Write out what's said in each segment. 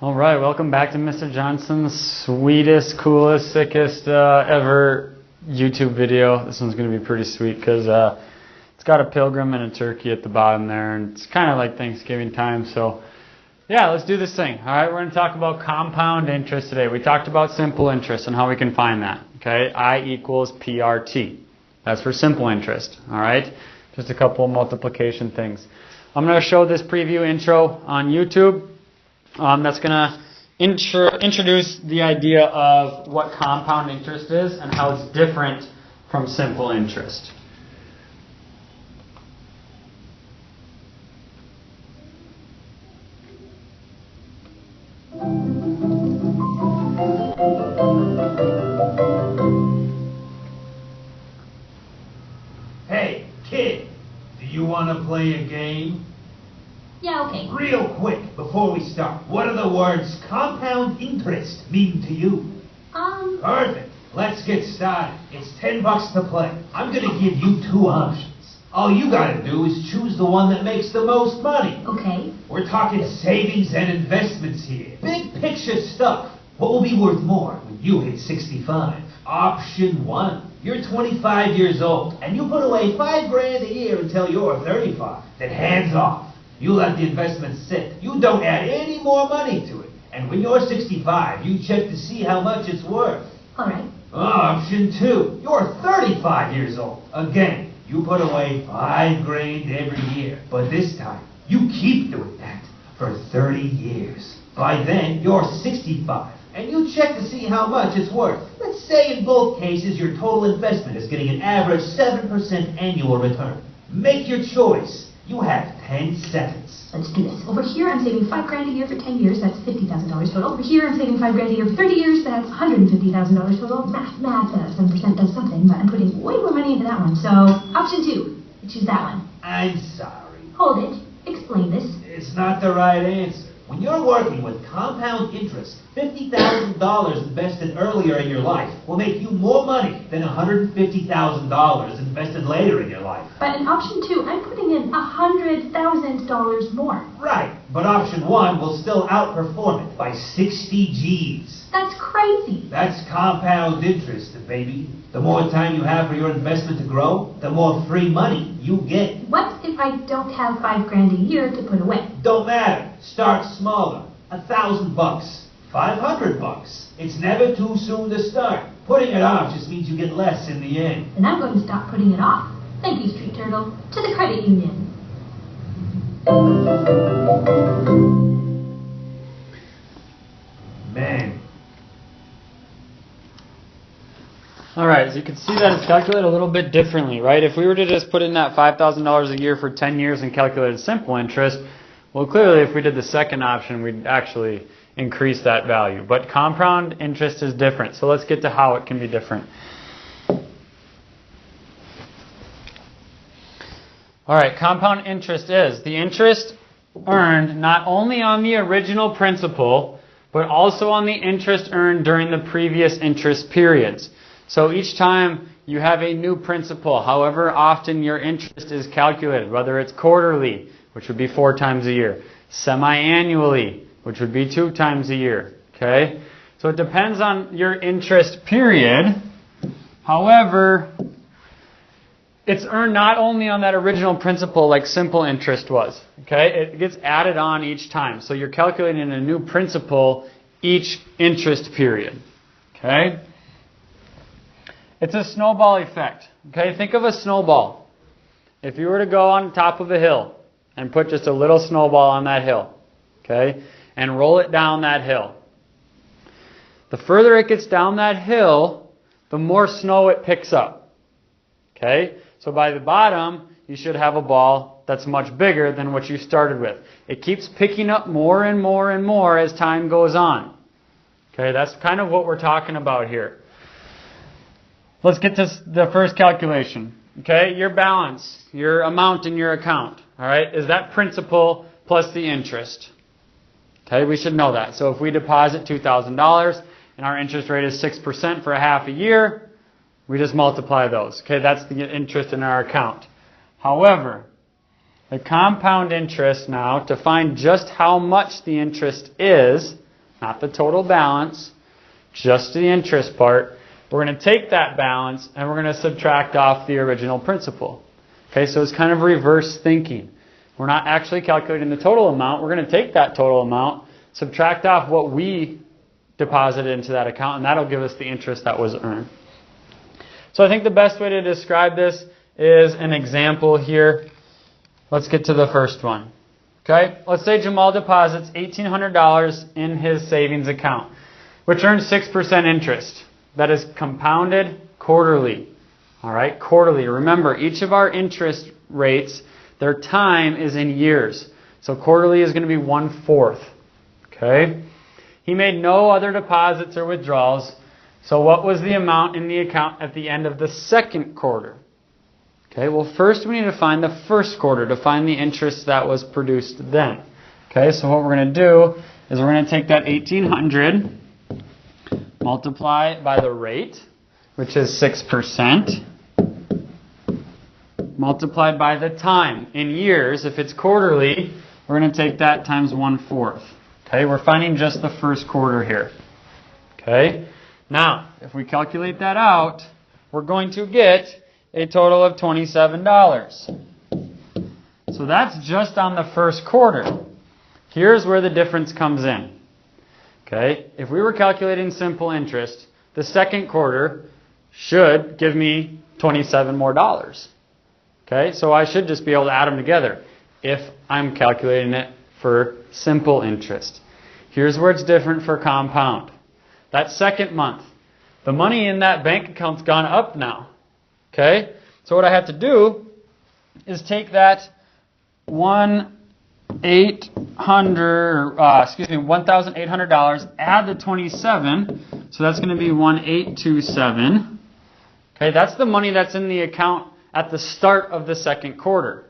All right, welcome back to Mr. Johnson's sweetest, coolest, sickest ever YouTube video. This one's going to be pretty sweet because it's got a pilgrim and a turkey at the bottom there, and it's kind of like Thanksgiving time. So, yeah, let's do this thing. All right, we're going to talk about compound interest today. We talked about simple interest and how we can find that. Okay, I equals PRT. That's for simple interest. All right, just a couple of multiplication things. I'm going to show this preview intro on YouTube. That's going to introduce the idea of what compound interest is and how it's different from simple interest. Hey, kid, do you want to play a game? Yeah, okay. Real quick, before we start, what do the words compound interest mean to you? Perfect. Let's get started. It's $10 to play. I'm going to give you two options. All you got to do is choose the one that makes the most money. Okay. We're talking savings and investments here. Big picture stuff. What will be worth more when you hit 65? Option 1. You're 25 years old, and you put away $5 grand a year until you're 35. Then hands off. You let the investment sit. You don't add any more money to it. And when you're 65, you check to see how much it's worth. All right. Option 2. You're 35 years old. Again, you put away $5 grand every year. But this time, you keep doing that for 30 years. By then, you're 65. And you check to see how much it's worth. Let's say in both cases, your total investment is getting an average 7% annual return. Make your choice. You have 10 seconds. Let's do this. Over here, I'm saving $5 grand a year for 10 years. That's $50,000 total. Over here, I'm saving $5 grand a year for 30 years. That's $150,000 total. Math. 7% does something, but I'm putting way more money into that one. So, option 2. Choose that one. I'm sorry. Hold it. Explain this. It's not the right answer. When you're working with compound interest, $50,000 invested earlier in your life will make you more money than $150,000 invested later in your life. But in option 2, I'm putting in $100,000 more. Right, but option 1 will still outperform it by 60 G's. That's crazy. That's compound interest, baby. The more time you have for your investment to grow, the more free money you get. What if I don't have $5 grand a year to put away? Don't matter. Start smaller. $1,000. $500. It's never too soon to start. Putting it off just means you get less in the end. Then I'm going to stop putting it off. Thank you, Street Turtle. To the credit union. Man. Alright, so you can see that it's calculated a little bit differently, right? If we were to just put in that $5,000 a year for 10 years and calculated simple interest, well, clearly if we did the second option, we'd actually increase that value. But compound interest is different, so let's get to how it can be different. Alright, compound interest is the interest earned not only on the original principal, but also on the interest earned during the previous interest periods. So each time you have a new principal, however often your interest is calculated, whether it's quarterly, which would be 4 times a year, semi-annually, which would be 2 times a year, okay? So it depends on your interest period. However, it's earned not only on that original principal like simple interest was, okay? It gets added on each time. So you're calculating a new principal each interest period, okay? It's a snowball effect, okay? Think of a snowball. If you were to go on top of a hill and put just a little snowball on that hill, okay, and roll it down that hill, the further it gets down that hill, the more snow it picks up, okay? So by the bottom, you should have a ball that's much bigger than what you started with. It keeps picking up more and more and more as time goes on. Okay, that's kind of what we're talking about here. Let's get to the first calculation. Okay, your balance, your amount in your account, all right, is that principal plus the interest. Okay, we should know that. So if we deposit $2,000 and our interest rate is 6% for a half a year, we just multiply those. Okay, that's the interest in our account. However, the compound interest now, to find just how much the interest is, not the total balance, just the interest part. We're going to take that balance and we're going to subtract off the original principal. Okay, so it's kind of reverse thinking. We're not actually calculating the total amount. We're going to take that total amount, subtract off what we deposited into that account, and that'll give us the interest that was earned. So I think the best way to describe this is an example here. Let's get to the first one. Okay, let's say Jamal deposits $1,800 in his savings account, which earns 6% interest. That is compounded quarterly. All right, quarterly. Remember, each of our interest rates, their time is in years. So quarterly is going to be 1/4. Okay? He made no other deposits or withdrawals. So what was the amount in the account at the end of the second quarter? Okay, well first we need to find the first quarter to find the interest that was produced then. Okay, so what we're going to do is we're going to take that 1,800, multiply by the rate, which is 6%, multiplied by the time. In years, if it's quarterly, we're going to take that times 1/4. Okay, we're finding just the first quarter here. Okay, now if we calculate that out, we're going to get a total of $27. So that's just on the first quarter. Here's where the difference comes in. Okay, if we were calculating simple interest, the second quarter should give me $27 more. Okay, so I should just be able to add them together if I'm calculating it for simple interest. Here's where it's different for compound. That second month, the money in that bank account's gone up now. Okay, so what I have to do is take that $1,800, add the 27, so that's going to be 1,827. Okay, that's the money that's in the account at the start of the second quarter.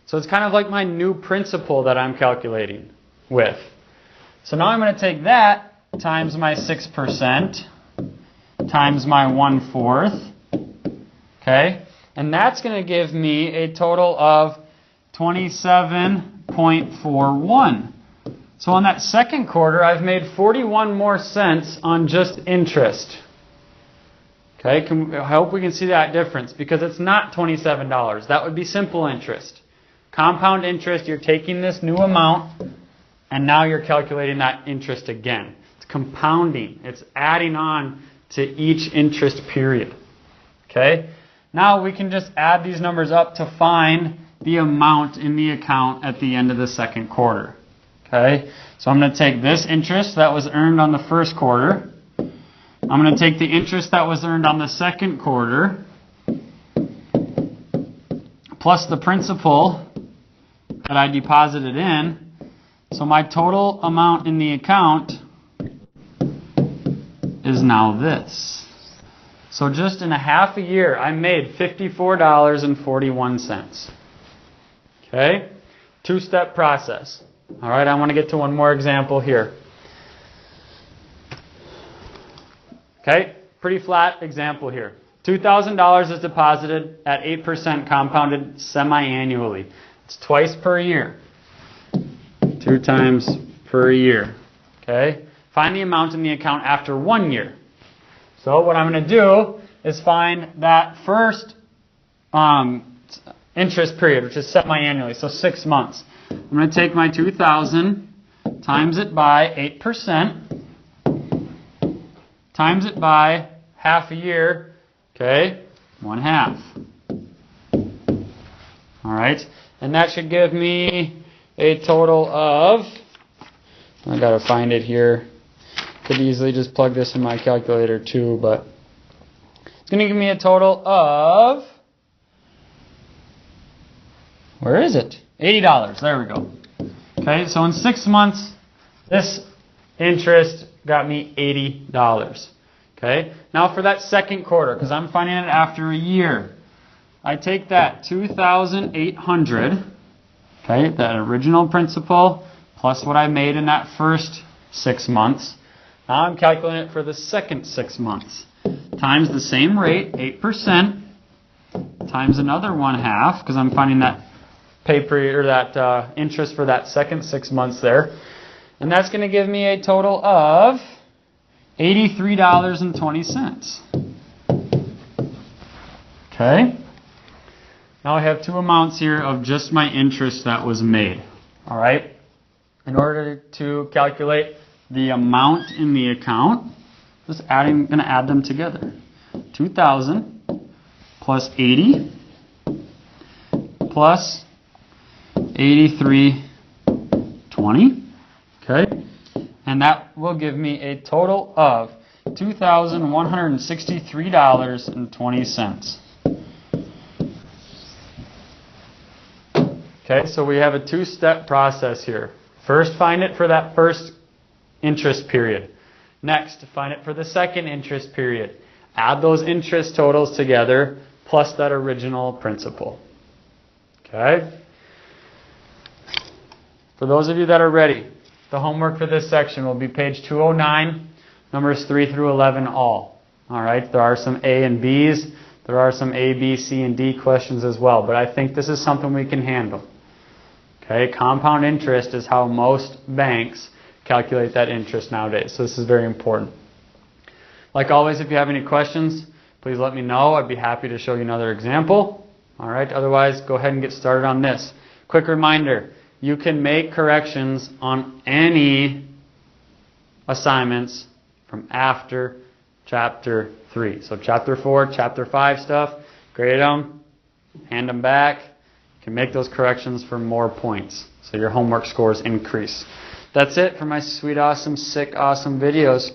So it's kind of like my new principal that I'm calculating with. So now I'm going to take that times my 6% times my 1/4. Okay, and that's going to give me a total of 27.41. So on that second quarter, I've made 41 more cents on just interest. Okay, I hope we can see that difference because it's not $27. That would be simple interest. Compound interest, you're taking this new amount and now you're calculating that interest again. It's compounding. It's adding on to each interest period. Okay, now we can just add these numbers up to find the amount in the account at the end of the second quarter. Okay, so I'm going to take this interest that was earned on the first quarter. I'm going to take the interest that was earned on the second quarter plus the principal that I deposited in. So my total amount in the account is now this. So just in a half a year, I made $54.41. Okay? Two-step process. All right, I want to get to one more example here. Okay, pretty flat example here. $2,000 is deposited at 8% compounded semi-annually. It's twice per year. 2 times per year. Okay, find the amount in the account after 1 year. So what I'm going to do is find that first interest period, which is semi-annually, so 6 months. I'm going to take my 2,000, times it by 8%, times it by half a year, okay, 1/2. All right, and that should give me a total of, I got to find it here. Could easily just plug this in my calculator too, but it's going to give me a total of, where is it? $80. There we go. Okay, so in 6 months, this interest got me $80. Okay, now for that second quarter, because I'm finding it after a year, I take that 2,800, okay, that original principal, plus what I made in that first 6 months. Now I'm calculating it for the second 6 months. Times the same rate, 8%, times another 1/2, because I'm finding that pay period or that interest for that second 6 months there. And that's going to give me a total of $83.20. Okay? Now I have two amounts here of just my interest that was made. Alright? In order to calculate the amount in the account, I'm going to add them together. 2,000 plus 80 plus 83.20. Okay? And that will give me a total of $2,163.20. Okay, so we have a two-step process here. First, find it for that first interest period. Next, find it for the second interest period. Add those interest totals together plus that original principal. Okay? For those of you that are ready, the homework for this section will be page 209, numbers 3 through 11 all. Alright, there are some A and B's. There are some A, B, C, and D questions as well, but I think this is something we can handle. Okay, compound interest is how most banks calculate that interest nowadays, so this is very important. Like always, if you have any questions, please let me know. I'd be happy to show you another example. Alright, otherwise, go ahead and get started on this. Quick reminder, you can make corrections on any assignments from after Chapter 3. So Chapter 4, Chapter 5 stuff, grade them, hand them back. You can make those corrections for more points, so your homework scores increase. That's it for my sweet, awesome, sick, awesome videos.